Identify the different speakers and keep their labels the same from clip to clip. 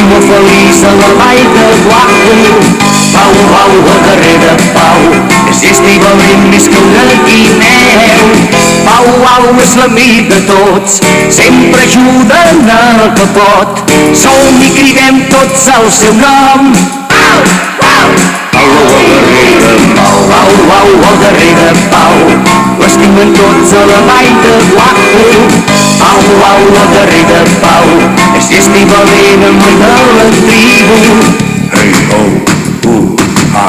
Speaker 1: Molt feliç a la vall de Guapo. Pau, Pau, al carrer de Pau, és llest i valent més que una guineu. Pau, Pau és l'amic de tots, sempre ajuda en el que pot. Som i cridem tots el seu nom. Pau, Pau, Pau, al carrer de Pau. Pau, Pau, al carrer de Pau, l'estimen tots a la vall de Guapo. Pau, Pau, al carrer de Pau, és llest i valent el moll de la tribu.
Speaker 2: Hey ho, ha,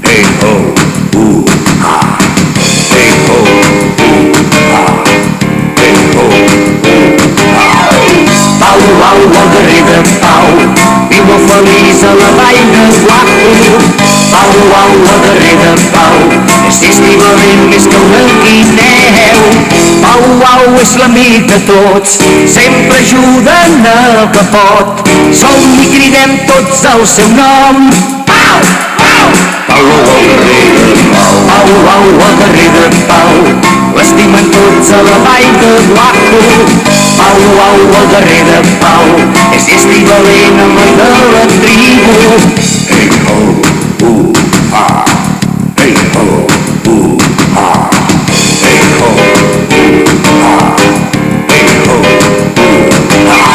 Speaker 2: hey ho, ha, hey ho, ha, hey ho, ha.
Speaker 1: Pau, Pau, al carrer de Pau, viu molt feliç a la vall de Guapo. Pau, Pau, al carrer de Pau, és llest i valent més que una guineu. Pau, Pau és l'amic de tots, sempre ajuda en el que pot. Som i cridem tots el seu nom. Pau, Pau,
Speaker 2: Pau al carrer de Pau.
Speaker 1: Pau, Pau, al carrer de Pau, l'estimen tots a la vall de Guapo. Pau, Pau, al carrer de Pau, és llest i valent el moll de la tribu.
Speaker 2: Hey ho, ha, hey ho, ha, hey ho, ha, hey ho, ha.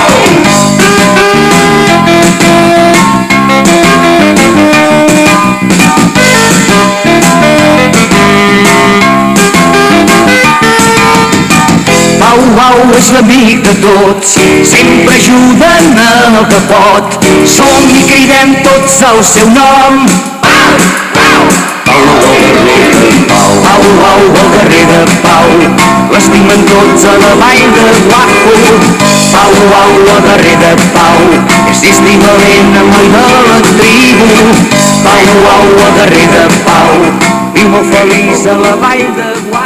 Speaker 1: Pau, Pau és l'amic de tots, sempre ajuda en el que pot. Som i cridem tots el seu nom. Pau, Pau,
Speaker 2: Pau al carrer de Pau.
Speaker 1: Pau, Pau, al carrer de Pau, l'estimen tots a la vall de Guapo. Pau, Pau, al carrer de Pau, és llest i valent el moll de la tribu. Pau, Pau, al carrer de Pau, viu molt feliç a la vall de Guapo.